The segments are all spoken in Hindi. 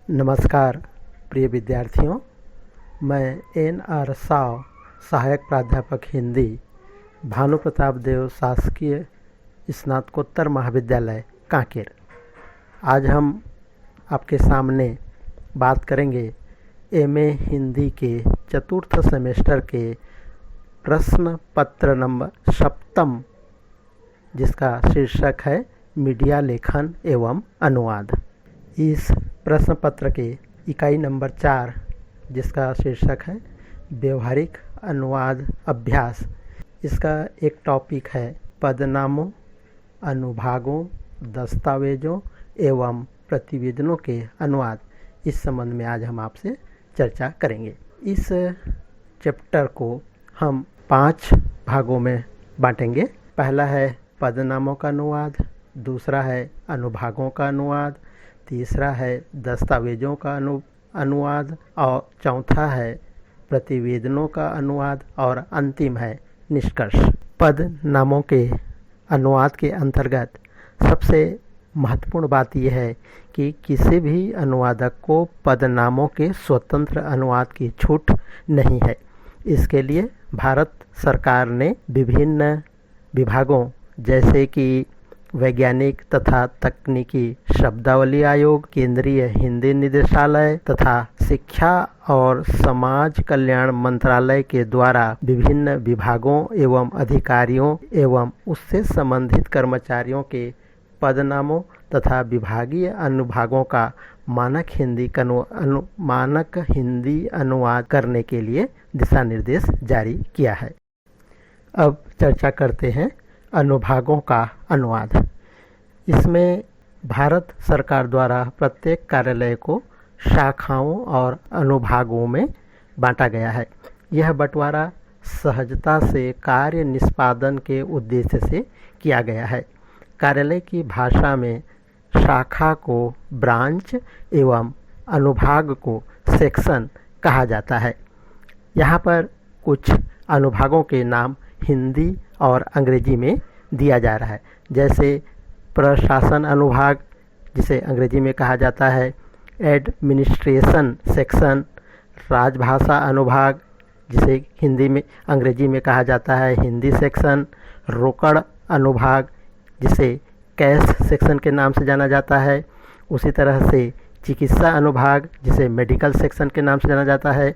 नमस्कार प्रिय विद्यार्थियों, मैं एन.आर. साव, सहायक प्राध्यापक हिंदी, भानु प्रताप देव शासकीय स्नातकोत्तर महाविद्यालय कांकेर। आज हम आपके सामने बात करेंगे एमए हिंदी के चतुर्थ सेमेस्टर के प्रश्न पत्र नंबर 7, जिसका शीर्षक है मीडिया लेखन एवं अनुवाद। इस प्रश्न पत्र के इकाई नंबर 4, जिसका शीर्षक है व्यवहारिक अनुवाद अभ्यास, इसका एक टॉपिक है पदनामों, अनुभागों, दस्तावेजों एवं प्रतिवेदनों के अनुवाद। इस संबंध में आज हम आपसे चर्चा करेंगे। इस चैप्टर को हम 5 भागों में बांटेंगे। पहला है पदनामों का अनुवाद, दूसरा है अनुभागों का अनुवाद, तीसरा है दस्तावेजों का अनुवाद और चौथा है प्रतिवेदनों का अनुवाद और अंतिम है निष्कर्ष। पद नामों के अनुवाद के अंतर्गत सबसे महत्वपूर्ण बात यह है कि किसी भी अनुवादक को पदनामों के स्वतंत्र अनुवाद की छूट नहीं है। इसके लिए भारत सरकार ने विभिन्न विभागों जैसे कि वैज्ञानिक तथा तकनीकी शब्दावली आयोग, केंद्रीय हिंदी निदेशालय तथा शिक्षा और समाज कल्याण मंत्रालय के द्वारा विभिन्न विभागों एवं अधिकारियों एवं उससे संबंधित कर्मचारियों के पदनामों तथा विभागीय अनुभागों का मानक हिंदी अनुवाद करने के लिए दिशा निर्देश जारी किया है। अब चर्चा करते हैं अनुभागों का अनुवाद। इसमें भारत सरकार द्वारा प्रत्येक कार्यालय को शाखाओं और अनुभागों में बांटा गया है। यह बंटवारा सहजता से कार्य निष्पादन के उद्देश्य से किया गया है। कार्यालय की भाषा में शाखा को ब्रांच एवं अनुभाग को सेक्शन कहा जाता है। यहाँ पर कुछ अनुभागों के नाम हिंदी और अंग्रेजी में दिया जा रहा है, जैसे प्रशासन अनुभाग, जिसे अंग्रेजी में कहा जाता है एडमिनिस्ट्रेशन सेक्शन, राजभाषा अनुभाग, जिसे अंग्रेजी में कहा जाता है हिंदी सेक्शन, रोकड़ अनुभाग, जिसे कैश सेक्शन के नाम से जाना जाता है। उसी तरह से चिकित्सा अनुभाग, जिसे मेडिकल सेक्शन के नाम से जाना जाता है।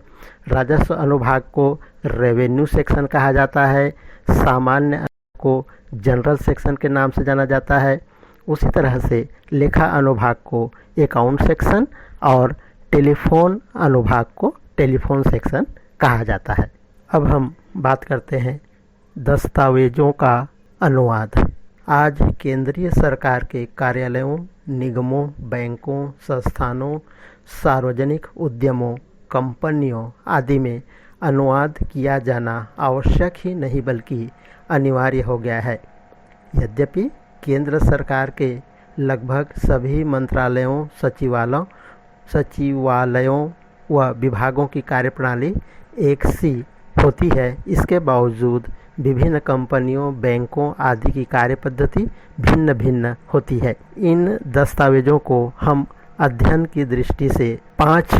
राजस्व अनुभाग को रेवेन्यू सेक्शन कहा जाता है। सामान्य को जनरल सेक्शन के नाम से जाना जाता है। उसी तरह से लेखा अनुभाग को अकाउंट सेक्शन और टेलीफोन अनुभाग को टेलीफोन सेक्शन कहा जाता है। अब हम बात करते हैं दस्तावेजों का अनुवाद। आज केंद्रीय सरकार के कार्यालयों, निगमों, बैंकों, संस्थानों, सार्वजनिक उद्यमों, कंपनियों आदि में अनुवाद किया जाना आवश्यक ही नहीं बल्कि अनिवार्य हो गया है। यद्यपि केंद्र सरकार के लगभग सभी मंत्रालयों, सचिवालयों व विभागों की कार्यप्रणाली एक सी होती है, इसके बावजूद विभिन्न कंपनियों, बैंकों आदि की कार्यपद्धति भिन्न भिन्न होती है। इन दस्तावेजों को हम अध्ययन की दृष्टि से 5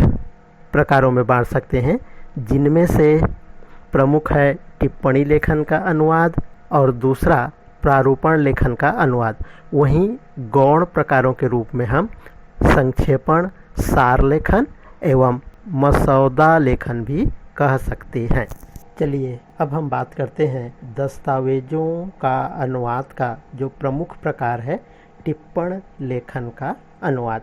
प्रकारों में बांट सकते हैं, जिनमें से प्रमुख है टिप्पणी लेखन का अनुवाद और दूसरा प्रारूपण लेखन का अनुवाद। वहीं गौण प्रकारों के रूप में हम संक्षेपण, सार लेखन एवं मसौदा लेखन भी कह सकते हैं। चलिए अब हम बात करते हैं दस्तावेजों का अनुवाद का जो प्रमुख प्रकार है टिप्पण लेखन का अनुवाद।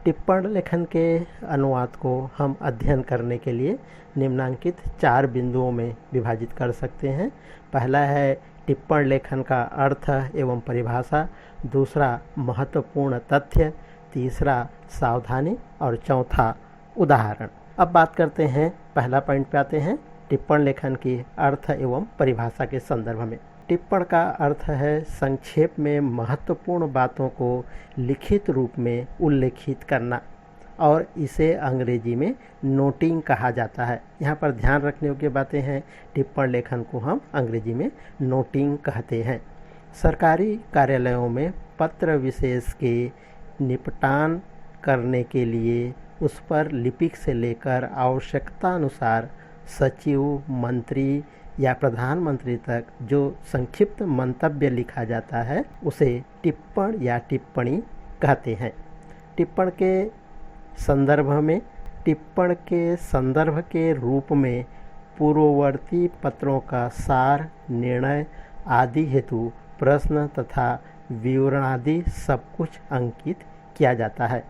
टिप्पण लेखन के अनुवाद को हम अध्ययन करने के लिए निम्नांकित 4 बिंदुओं में विभाजित कर सकते हैं। पहला है टिप्पण लेखन का अर्थ एवं परिभाषा, दूसरा महत्वपूर्ण तथ्य, तीसरा सावधानी और चौथा उदाहरण। अब बात करते हैं, पहला पॉइंट पे आते हैं टिप्पण लेखन की अर्थ एवं परिभाषा के संदर्भ में। टिप्पण का अर्थ है संक्षेप में महत्वपूर्ण बातों को लिखित रूप में उल्लेखित करना और इसे अंग्रेजी में नोटिंग कहा जाता है। यहाँ पर ध्यान रखने योग्य बातें हैं, टिप्पण लेखन को हम अंग्रेजी में नोटिंग कहते हैं। सरकारी कार्यालयों में पत्र विशेष के निपटान करने के लिए उस पर लिपिक से लेकर आवश्यकता अनुसार सचिव, मंत्री या प्रधानमंत्री तक जो संक्षिप्त मंतव्य लिखा जाता है उसे टिप्पण या टिप्पणी कहते हैं। टिप्पण के संदर्भ के रूप में पूर्ववर्ती पत्रों का सार, निर्णय आदि हेतु प्रश्न तथा विवरणादि सब कुछ अंकित किया जाता है।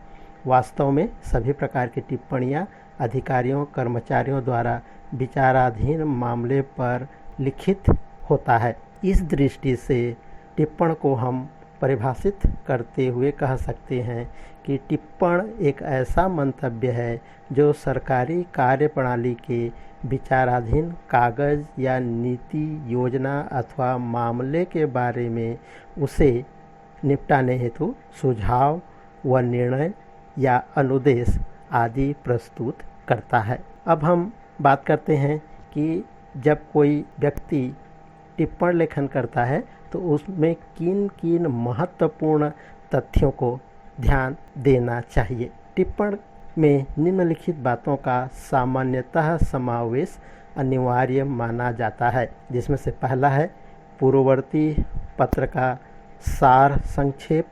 वास्तव में सभी प्रकार की टिप्पणियाँ अधिकारियों, कर्मचारियों द्वारा विचाराधीन मामले पर लिखित होता है। इस दृष्टि से टिप्पण को हम परिभाषित करते हुए कह सकते हैं कि टिप्पण एक ऐसा मंतव्य है जो सरकारी कार्यप्रणाली के विचाराधीन कागज या नीति, योजना अथवा मामले के बारे में उसे निपटाने हेतु सुझाव व निर्णय या अनुदेश आदि प्रस्तुत करता है। अब हम बात करते हैं कि जब कोई व्यक्ति टिप्पण लेखन करता है तो उसमें किन किन महत्वपूर्ण तथ्यों को ध्यान देना चाहिए। टिप्पण में निम्नलिखित बातों का सामान्यतः समावेश अनिवार्य माना जाता है, जिसमें से पहला है पूर्ववर्ती पत्र का सार संक्षेप,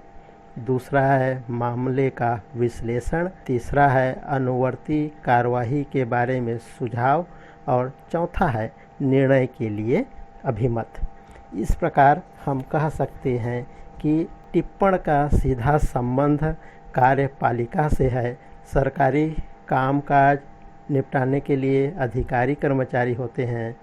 दूसरा है मामले का विश्लेषण, तीसरा है अनुवर्ती कार्यवाही के बारे में सुझाव और चौथा है निर्णय के लिए अभिमत। इस प्रकार हम कह सकते हैं कि टिप्पण का सीधा संबंध कार्यपालिका से है। सरकारी कामकाज निपटाने के लिए अधिकारी कर्मचारी होते हैं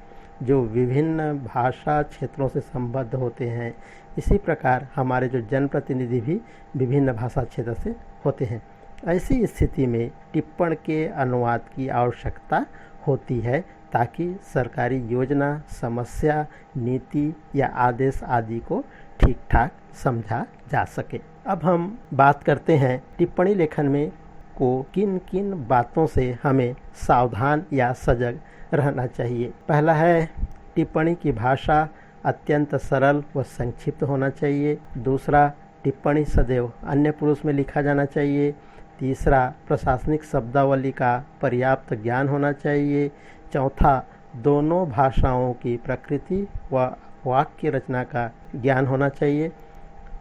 जो विभिन्न भाषा क्षेत्रों से संबद्ध होते हैं। इसी प्रकार हमारे जो जनप्रतिनिधि भी विभिन्न भाषा क्षेत्र से होते हैं। ऐसी स्थिति में टिप्पण के अनुवाद की आवश्यकता होती है ताकि सरकारी योजना, समस्या, नीति या आदेश आदि को ठीक ठाक समझा जा सके। अब हम बात करते हैं टिप्पणी लेखन में को किन किन बातों से हमें सावधान या सजग रहना चाहिए। पहला है टिप्पणी की भाषा अत्यंत सरल व संक्षिप्त होना चाहिए। दूसरा, टिप्पणी सदैव अन्य पुरुष में लिखा जाना चाहिए। तीसरा, प्रशासनिक शब्दावली का पर्याप्त ज्ञान होना चाहिए। चौथा, दोनों भाषाओं की प्रकृति व वाक्य रचना का ज्ञान होना चाहिए।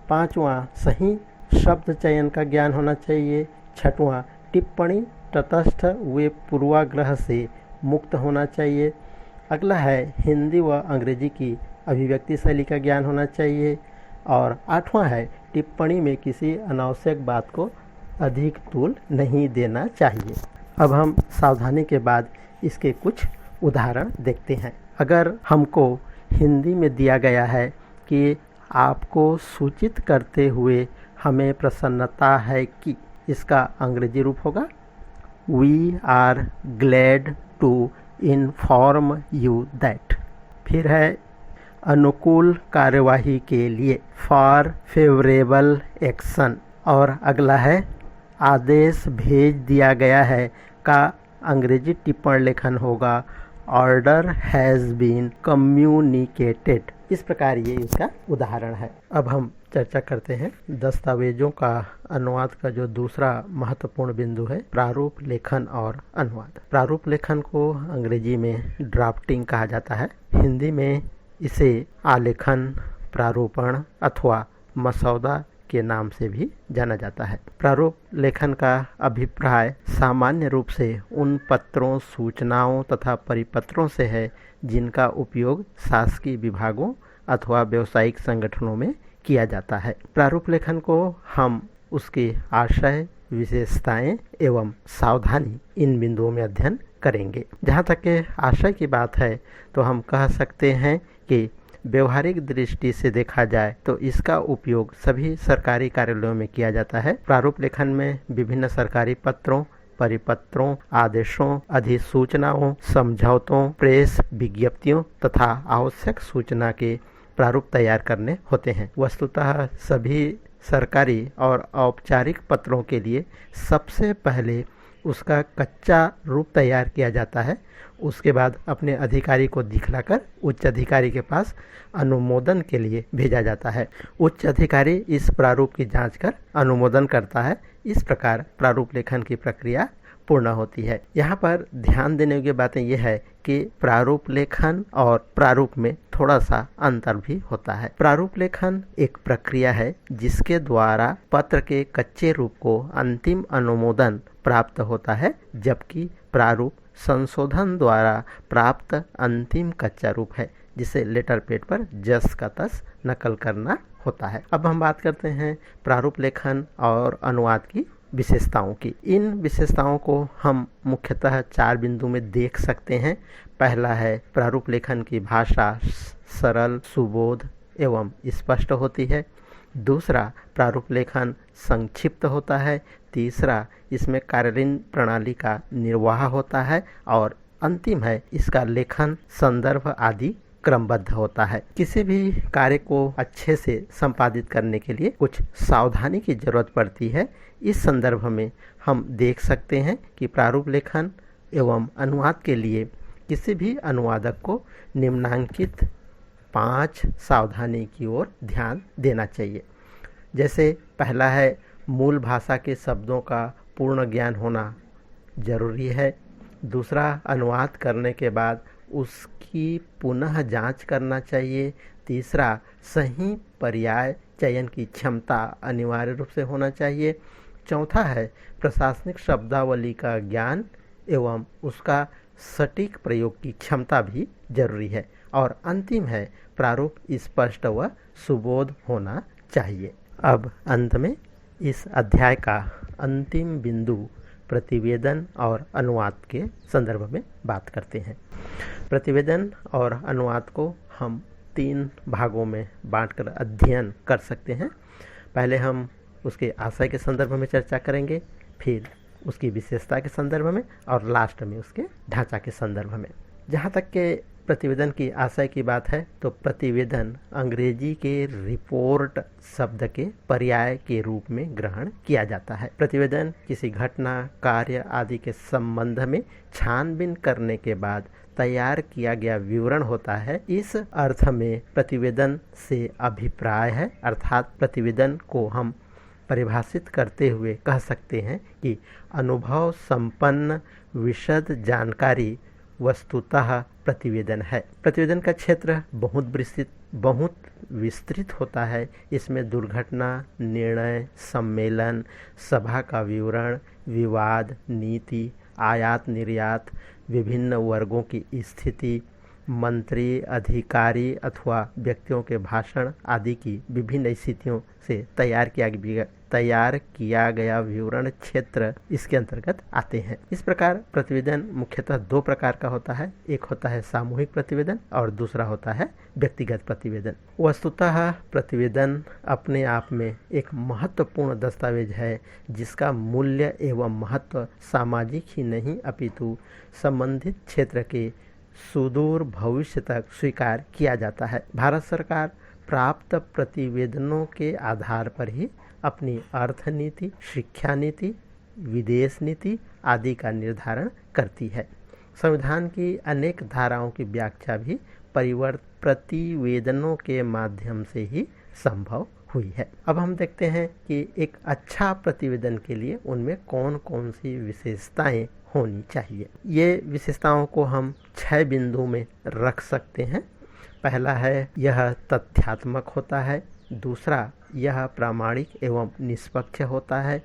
पांचवा, सही शब्द चयन का ज्ञान होना चाहिए। छठवां, टिप्पणी तटस्थ व पूर्वाग्रह से मुक्त होना चाहिए। अगला है हिंदी व अंग्रेजी की अभिव्यक्ति शैली का ज्ञान होना चाहिए। और आठवां है टिप्पणी में किसी अनावश्यक बात को अधिक तूल नहीं देना चाहिए। अब हम सावधानी के बाद इसके कुछ उदाहरण देखते हैं। अगर हमको हिंदी में दिया गया है कि आपको सूचित करते हुए हमें प्रसन्नता है कि, इसका अंग्रेजी रूप होगा we are glad to inform you that. फिर है अनुकूल कार्यवाही के लिए फॉर फेवरेबल एक्शन। और अगला है आदेश भेज दिया गया है का अंग्रेजी टिप्पण लेखन होगा ऑर्डर हैज़ बीन कम्युनिकेटेड। इस प्रकार ये इसका उदाहरण है। अब हम चर्चा करते हैं दस्तावेजों का अनुवाद का जो दूसरा महत्वपूर्ण बिंदु है, प्रारूप लेखन और अनुवाद। प्रारूप लेखन को अंग्रेजी में ड्राफ्टिंग कहा जाता है। हिंदी में इसे आलेखन, प्रारूपण अथवा मसौदा के नाम से भी जाना जाता है। प्रारूप लेखन का अभिप्राय सामान्य रूप से उन पत्रों, सूचनाओं तथा परिपत्रों से है जिनका उपयोग शासकीय विभागों अथवा व्यावसायिक संगठनों में किया जाता है। प्रारूप लेखन को हम उसके आशय, विशेषताएं एवं सावधानी इन बिंदुओं में अध्ययन करेंगे। जहाँ तक के आशय की बात है तो हम कह सकते हैं कि व्यवहारिक दृष्टि से देखा जाए तो इसका उपयोग सभी सरकारी कार्यालयों में किया जाता है। प्रारूप लेखन में विभिन्न सरकारी पत्रों, परिपत्रों, आदेशों, अधिसूचनाओं, समझौतों, प्रेस विज्ञप्तियों तथा आवश्यक सूचना के प्रारूप तैयार करने होते हैं। वस्तुतः सभी सरकारी और औपचारिक पत्रों के लिए सबसे पहले उसका कच्चा रूप तैयार किया जाता है। उसके बाद अपने अधिकारी को दिखलाकर उच्च अधिकारी के पास अनुमोदन के लिए भेजा जाता है। उच्च अधिकारी इस प्रारूप की जांच कर अनुमोदन करता है इस प्रकार प्रारूप लेखन की प्रक्रिया पूर्ण होती है। यहाँ पर ध्यान देने योग्य बातें यह है कि प्रारूप लेखन और प्रारूप में थोड़ा सा अंतर भी होता है। प्रारूप लेखन एक प्रक्रिया है जिसके द्वारा पत्र के कच्चे रूप को अंतिम अनुमोदन प्राप्त होता है, जबकि प्रारूप संशोधन द्वारा प्राप्त अंतिम कच्चा रूप है, जिसे लेटर पैड पर जस का तस नकल करना होता है। अब हम बात करते हैं प्रारूप लेखन और अनुवाद की विशेषताओं की। इन विशेषताओं को हम मुख्यतः 4 बिंदु में देख सकते हैं। पहला है प्रारूप लेखन की भाषा सरल, सुबोध एवं स्पष्ट होती है। दूसरा, प्रारूप लेखन संक्षिप्त होता है। तीसरा, इसमें कार्यनील प्रणाली का निर्वाह होता है। और अंतिम है, इसका लेखन, संदर्भ आदि क्रमबद्ध होता है। किसी भी कार्य को अच्छे से संपादित करने के लिए कुछ सावधानी की जरूरत पड़ती है। इस संदर्भ में हम देख सकते हैं कि प्रारूप लेखन एवं अनुवाद के लिए किसी भी अनुवादक को निम्नांकित 5 सावधानी की ओर ध्यान देना चाहिए। जैसे पहला है, मूल भाषा के शब्दों का पूर्ण ज्ञान होना जरूरी है। दूसरा, अनुवाद करने के बाद उसकी पुनः जांच करना चाहिए। तीसरा, सही पर्याय चयन की क्षमता अनिवार्य रूप से होना चाहिए। चौथा है, प्रशासनिक शब्दावली का ज्ञान एवं उसका सटीक प्रयोग की क्षमता भी जरूरी है। और अंतिम है, प्रारूप स्पष्ट व सुबोध होना चाहिए। अब अंत में इस अध्याय का अंतिम बिंदु प्रतिवेदन और अनुवाद के संदर्भ में बात करते हैं। प्रतिवेदन और अनुवाद को हम 3 भागों में बांटकर अध्ययन कर सकते हैं। पहले हम उसके आशय के संदर्भ में चर्चा करेंगे, फिर उसकी विशेषता के संदर्भ में और लास्ट में उसके ढांचा के संदर्भ में। जहाँ तक के प्रतिवेदन की आशय की बात है, तो प्रतिवेदन अंग्रेजी के रिपोर्ट शब्द के पर्याय के रूप में ग्रहण किया जाता है। प्रतिवेदन किसी घटना, कार्य आदि के संबंध में छानबीन करने के बाद तैयार किया गया विवरण होता है। इस अर्थ में प्रतिवेदन से अभिप्राय है, अर्थात प्रतिवेदन को हम परिभाषित करते हुए कह सकते हैं कि अनुभव संपन्न विशद जानकारी वस्तुतः प्रतिवेदन है। प्रतिवेदन का क्षेत्र बहुत विस्तृत होता है। इसमें दुर्घटना, निर्णय, सम्मेलन, सभा का विवरण, विवाद, नीति, आयात निर्यात, विभिन्न वर्गों की स्थिति, मंत्री, अधिकारी अथवा व्यक्तियों के भाषण आदि की विभिन्न स्थितियों से तैयार किया गया विवरण क्षेत्र इसके अंतर्गत आते हैं। इस प्रकार प्रतिवेदन मुख्यतः 2 प्रकार का होता है। एक होता है सामूहिक प्रतिवेदन और दूसरा होता है व्यक्तिगत प्रतिवेदन। वस्तुतः प्रतिवेदन अपने आप में एक महत्वपूर्ण दस्तावेज है, जिसका मूल्य एवं महत्व सामाजिक ही नहीं अपितु संबंधित क्षेत्र के सुदूर भविष्य तक स्वीकार किया जाता है। भारत सरकार प्राप्त प्रतिवेदनों के आधार पर ही अपनी अर्थनीति, शिक्षा नीति, विदेश नीति आदि का निर्धारण करती है। संविधान की अनेक धाराओं की व्याख्या भी प्रतिवेदनों के माध्यम से ही संभव हुई है। अब हम देखते हैं कि एक अच्छा प्रतिवेदन के लिए उनमें कौन कौन सी विशेषताएं होनी चाहिए। ये विशेषताओं को हम 6 बिंदु में रख सकते हैं। पहला है, यह तथ्यात्मक होता है। दूसरा, यह प्रामाणिक एवं निष्पक्ष होता है।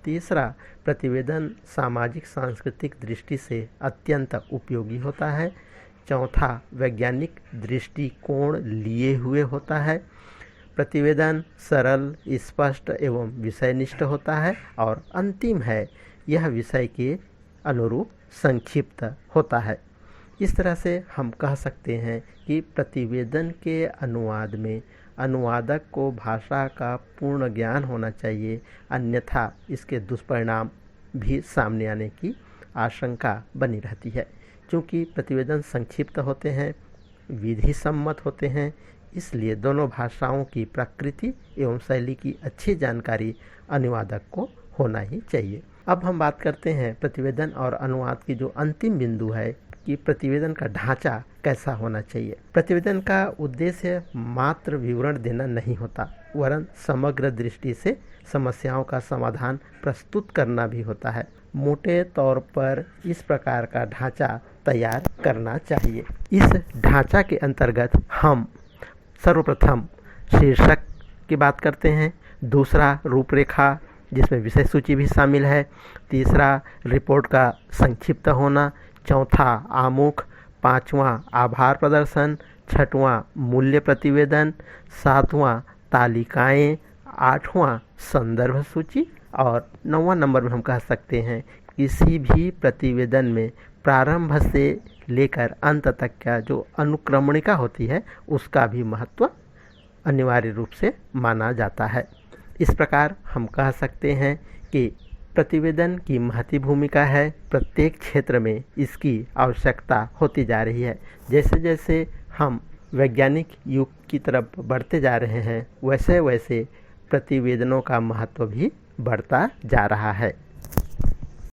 तीसरा, प्रतिवेदन सामाजिक सांस्कृतिक दृष्टि से अत्यंत उपयोगी होता है। चौथा, वैज्ञानिक दृष्टिकोण लिए हुए होता है। प्रतिवेदन सरल, स्पष्ट एवं विषयनिष्ठ होता है। और अंतिम है, यह विषय के अनुरूप संक्षिप्त होता है। इस तरह से हम कह सकते हैं कि प्रतिवेदन के अनुवाद में अनुवादक को भाषा का पूर्ण ज्ञान होना चाहिए, अन्यथा इसके दुष्परिणाम भी सामने आने की आशंका बनी रहती है। क्योंकि प्रतिवेदन संक्षिप्त होते हैं, विधि सम्मत होते हैं, इसलिए दोनों भाषाओं की प्रकृति एवं शैली की अच्छी जानकारी अनुवादक को होना ही चाहिए। अब हम बात करते हैं प्रतिवेदन और अनुवाद की जो अंतिम बिंदु है कि प्रतिवेदन का ढांचा कैसा होना चाहिए। प्रतिवेदन का उद्देश्य मात्र विवरण देना नहीं होता, वरन समग्र दृष्टि से समस्याओं का समाधान प्रस्तुत करना भी होता है। मोटे तौर पर इस प्रकार का ढांचा तैयार करना चाहिए। इस ढांचा के अंतर्गत हम सर्वप्रथम शीर्षक की बात करते हैं, दूसरा रूपरेखा जिसमें विषय सूची भी शामिल है, तीसरा रिपोर्ट का संक्षिप्त होना, चौथा आमुख, पांचवा आभार प्रदर्शन, छठवां मूल्य प्रतिवेदन, सातवां तालिकाएं, आठवां संदर्भ सूची और 9वां नंबर में हम कह सकते हैं किसी भी प्रतिवेदन में प्रारंभ से लेकर अंत तक का जो अनुक्रमणिका होती है उसका भी महत्व अनिवार्य रूप से माना जाता है। इस प्रकार हम कह सकते हैं कि प्रतिवेदन की महती भूमिका है। प्रत्येक क्षेत्र में इसकी आवश्यकता होती जा रही है। जैसे जैसे हम वैज्ञानिक युग की तरफ बढ़ते जा रहे हैं वैसे वैसे प्रतिवेदनों का महत्व भी बढ़ता जा रहा है।